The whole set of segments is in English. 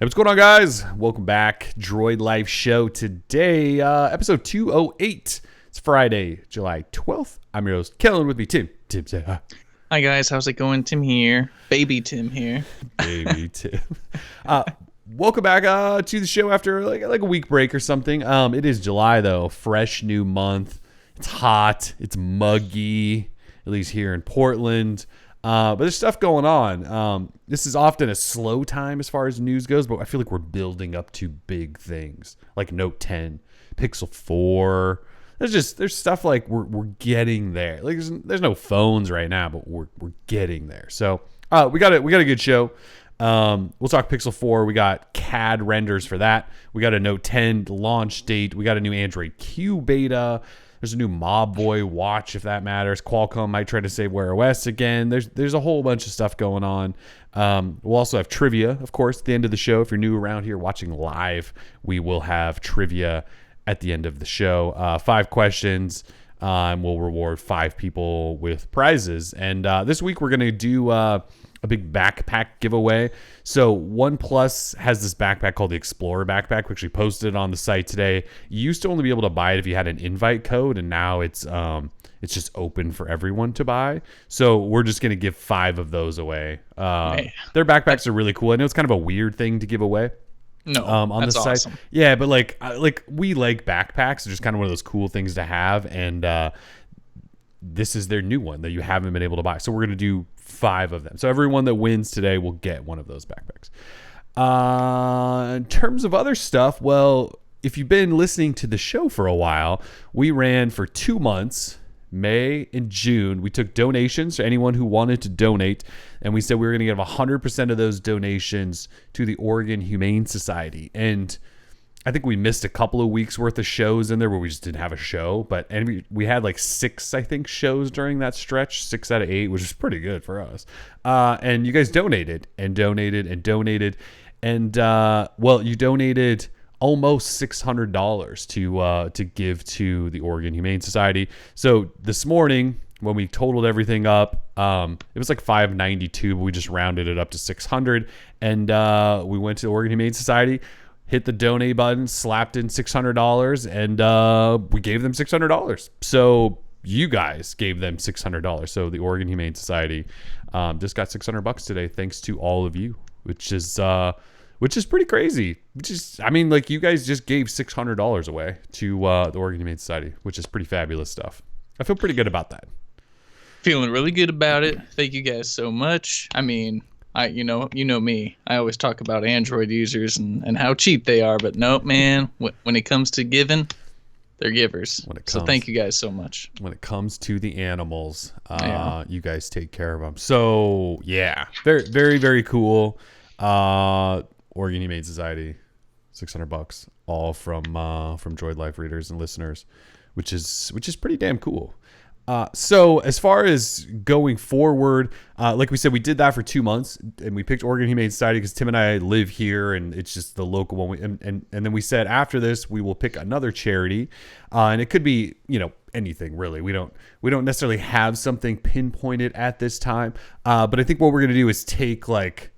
Hey, what's going on, guys? Welcome back. Droid Life Show today, episode 208. It's Friday, July 12th. I'm your host, Kellen, with me, Tim. Tim, say hi. Hi, guys. How's it going? Tim here. Baby Tim here. Baby Tim. Welcome back to the show after like a week break or something. It is July, though. Fresh new month. It's hot. It's muggy, at least here in Portland. But there's stuff going on. This is often a slow time as far as news goes, but I feel like we're building up to big things like Note 10, Pixel 4. There's stuff like we're getting there. Like there's no phones right now, but we're getting there. So we got a good show. We'll talk Pixel 4. We got Cad Renders for that. We got a Note 10 launch date. We got a new Android Q beta. There's a new Mobvoi watch, if that matters. Qualcomm might try to save Wear OS again. There's a whole bunch of stuff going on. We'll also have trivia, of course, at the end of the show. If you're new around here watching live, we will have trivia at the end of the show. 5 questions, and we'll reward 5 people with prizes. And this week we're going to do a big backpack giveaway. So OnePlus has this backpack called the Explorer backpack. We actually posted it on the site today. You used to only be able to buy it if you had an invite code, and now it's just open for everyone to buy. So we're just going to give 5 of those away. Their backpacks are really cool. I know it's kind of a weird thing to give away. No, on that's the site. awesome. Yeah, but like we like backpacks. It's just kind of one of those cool things to have, and this is their new one that you haven't been able to buy. So we're going to do 5 of them. So everyone that wins today will get one of those backpacks. In terms of other stuff, well, if you've been listening to the show for a while, we ran for 2 months, May and June. We took donations to anyone who wanted to donate, and we said we were going to give 100% of those donations to the Oregon Humane Society. And I think we missed a couple of weeks worth of shows in there where we just didn't have a show, and we had like 6, I think, shows during that stretch, 6 out of 8, which is pretty good for us. And you guys donated and donated and donated, and well, you donated almost $600 to give to the Oregon Humane Society. So this morning, when we totaled everything up, it was like $592, but we just rounded it up to $600, and we went to the Oregon Humane Society, hit the donate button, slapped in $600, and we gave them $600. So you guys gave them $600. So the Oregon Humane Society just got $600 today, thanks to all of you, which is pretty crazy. Like you guys just gave $600 away to the Oregon Humane Society, which is pretty fabulous stuff. I feel pretty good about that. Feeling really good about it. Thank you guys so much. I mean, you know me. I always talk about Android users and how cheap they are, but nope, man. When it comes to giving, they're givers. So thank you guys so much. When it comes to the animals, you guys take care of them. So yeah, very, very, very cool. Oregon Humane Society, $600, all from Droid Life readers and listeners, which is pretty damn cool. So as far as going forward, like we said, we did that for 2 months, and we picked Oregon Humane Society because Tim and I live here, and it's just the local one. And then we said after this, we will pick another charity, and it could be anything really. We don't necessarily have something pinpointed at this time, but I think what we're gonna do is take like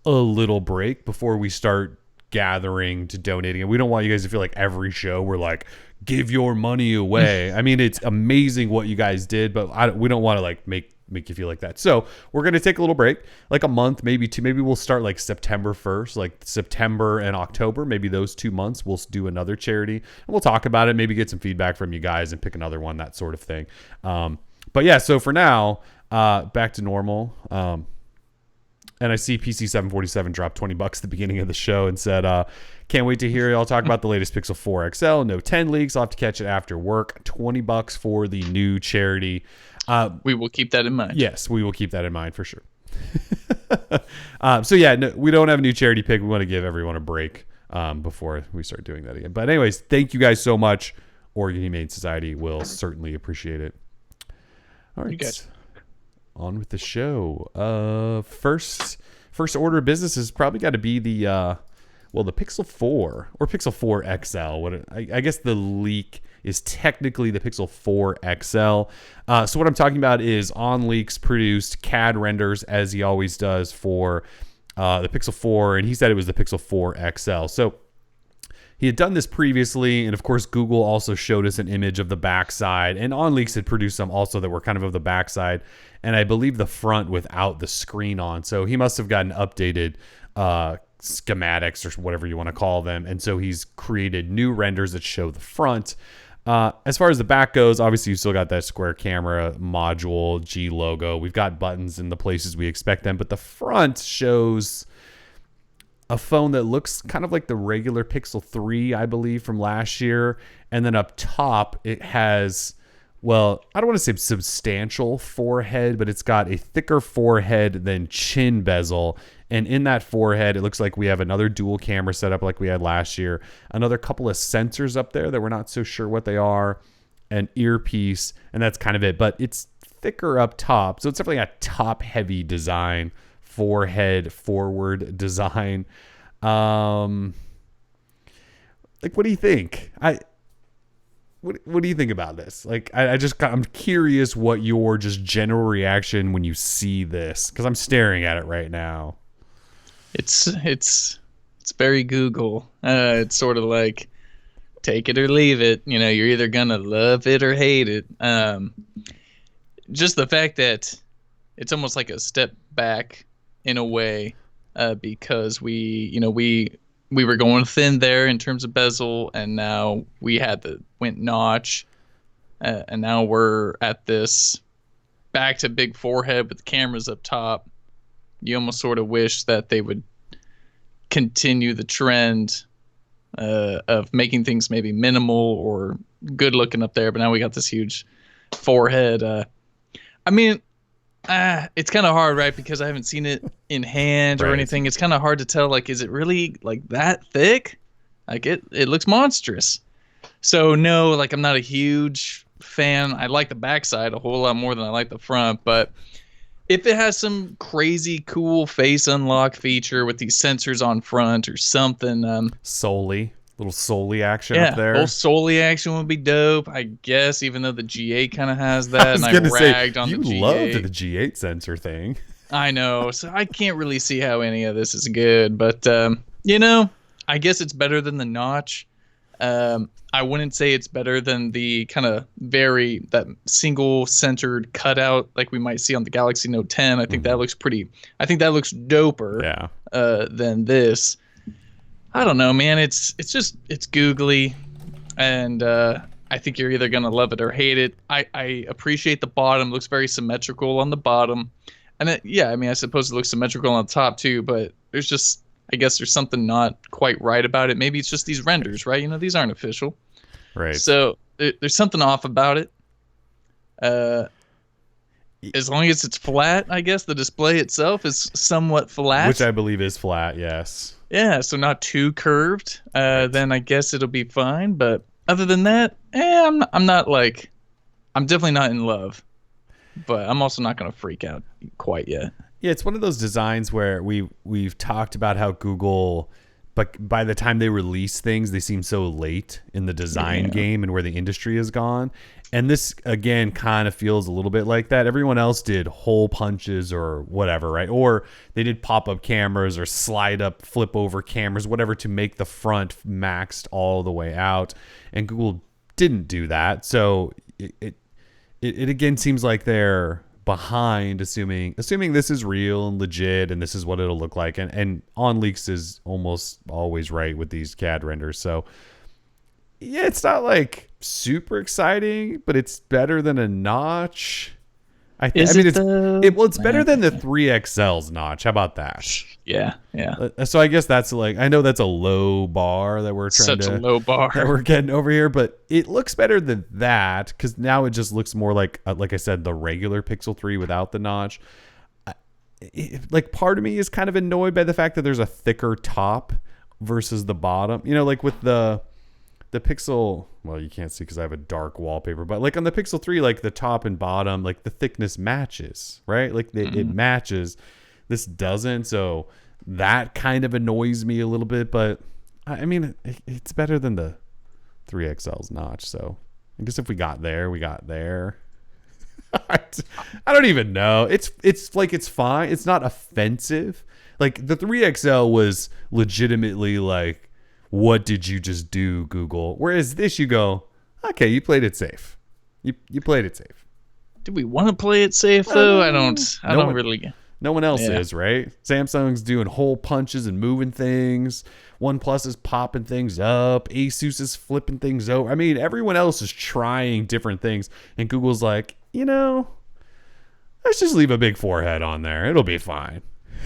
a little break before we start gathering to donating. And we don't want you guys to feel like every show we're like, give your money away. I mean, it's amazing what you guys did, but we don't want to like make you feel like that. So we're going to take a little break, like a month, maybe 2. Maybe we'll start like September 1st, like September and October. Maybe those 2 months we'll do another charity, and we'll talk about it, maybe get some feedback from you guys and pick another one, that sort of thing. But yeah, so for now, back to normal. And I see PC747 dropped $20 at the beginning of the show and said, can't wait to hear y'all talk about the latest Pixel 4 XL. No 10 leaks. I'll have to catch it after work. $20 for the new charity. We will keep that in mind. Yes, we will keep that in mind for sure. So yeah, no, we don't have a new charity pick. We want to give everyone a break before we start doing that again. But anyways, thank you guys so much. Oregon Humane Society will certainly appreciate it. All right. You guys. On with the show. First order of business has probably got to be the Pixel 4 or Pixel 4 XL. I guess the leak is technically the Pixel 4 XL. So what I'm talking about is On Leaks produced Cad Renders, as he always does, for the Pixel 4, and he said it was the Pixel 4 XL. So he had done this previously, and of course Google also showed us an image of the backside, and OnLeaks had produced some also that were kind of the backside, and I believe the front without the screen on. So he must have gotten updated schematics or whatever you want to call them, and so he's created new renders that show the front. As far as the back goes, obviously you still got that square camera module, G logo. We've got buttons in the places we expect them, but the front shows a phone that looks kind of like the regular Pixel 3, I believe, from last year. And then up top, it has, well, I don't want to say substantial forehead, but it's got a thicker forehead than chin bezel. And in that forehead, it looks like we have another dual camera setup like we had last year. Another couple of sensors up there that we're not so sure what they are. An earpiece, and that's kind of it. But it's thicker up top. So it's definitely a top-heavy design. Forehead forward design. Like, what do you think? What do you think about this? Like, I'm curious what your just general reaction when you see this, because I'm staring at it right now. It's very Google. It's sort of like take it or leave it. You know, you're either gonna love it or hate it. Just the fact that it's almost like a step back in a way, because we were going thin there in terms of bezel, and now we had the went notch, and now we're at this back to big forehead with the cameras up top. You almost sort of wish that they would continue the trend of making things maybe minimal or good looking up there, but now we got this huge forehead. I mean, it's kind of hard, right? Because I haven't seen it in hand or anything. It's kind of hard to tell, like, is it really like that thick? Like it looks monstrous. So no, like I'm not a huge fan. I like the backside a whole lot more than I like the front, but if it has some crazy cool face unlock feature with these sensors on front or something, little Soli action up there. Little Soli action would be dope, I guess, even though the G8 kind of has that. I ragged on the G8. You loved the G8 sensor thing. I know, so I can't really see how any of this is good, but I guess it's better than the notch. I wouldn't say it's better than the kind of that single centered cutout like we might see on the Galaxy Note 10. I think that looks doper than this. I don't know, man. It's googly, and I think you're either gonna love it or hate it. I appreciate the bottom. It looks very symmetrical on the bottom, and I suppose it looks symmetrical on the top too. But I guess there's something not quite right about it. Maybe it's just these renders, right? You know, these aren't official, right? So there's something off about it. As long as it's flat, I guess the display itself is somewhat flat, which I believe is flat. Yes. Yeah, so not too curved. Then I guess it'll be fine. But other than that, I'm definitely not in love. But I'm also not going to freak out quite yet. Yeah, it's one of those designs where we've talked about how Google, but by the time they release things, they seem so late in the design game and where the industry has gone. And this, again, kind of feels a little bit like that. Everyone else did hole punches or whatever, right? Or they did pop-up cameras or slide-up, flip-over cameras, whatever, to make the front maxed all the way out. And Google didn't do that. So it again seems like they're behind, assuming this is real and legit and this is what it'll look like. And OnLeaks is almost always right with these CAD renders. So yeah, it's not like super exciting, but it's better than a notch. It's better than the 3XL's notch. How about that? Yeah. So I guess that's I know that's a low bar that we're a low bar that we're getting over here, but it looks better than that because now it just looks more like I said, the regular Pixel 3 without the notch. Part of me is kind of annoyed by the fact that there's a thicker top versus the bottom. You know, like with the Pixel, well, you can't see because I have a dark wallpaper, but like on the Pixel 3, like the top and bottom, like the thickness matches, right? Like it matches. This doesn't, so that kind of annoys me a little bit, but I mean, it's better than the 3XL's notch, so I guess if we got there, we got there. I don't even know. It's like it's fine. It's not offensive. Like the 3XL was legitimately like, what did you just do, Google? Whereas this, you go, okay, you played it safe. You played it safe. Do we want to play it safe though? I don't really. No one else is, right? Samsung's doing hole punches and moving things. OnePlus is popping things up. Asus is flipping things over. I mean, everyone else is trying different things. And Google's like, let's just leave a big forehead on there. It'll be fine.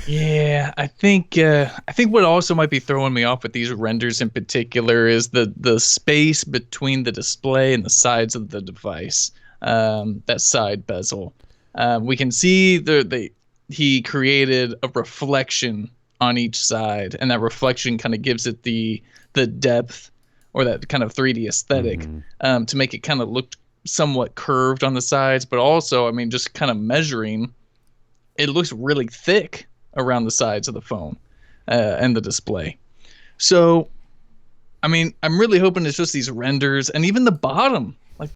Yeah, I think what also might be throwing me off with these renders in particular is the space between the display and the sides of the device. That side bezel. We can see he created a reflection on each side, and that reflection kind of gives it the depth or that kind of 3D aesthetic to make it kind of look somewhat curved on the sides, but also, I mean, just kind of measuring, it looks really thick around the sides of the phone and the display. So, I mean, I'm really hoping it's just these renders, and even the bottom. Like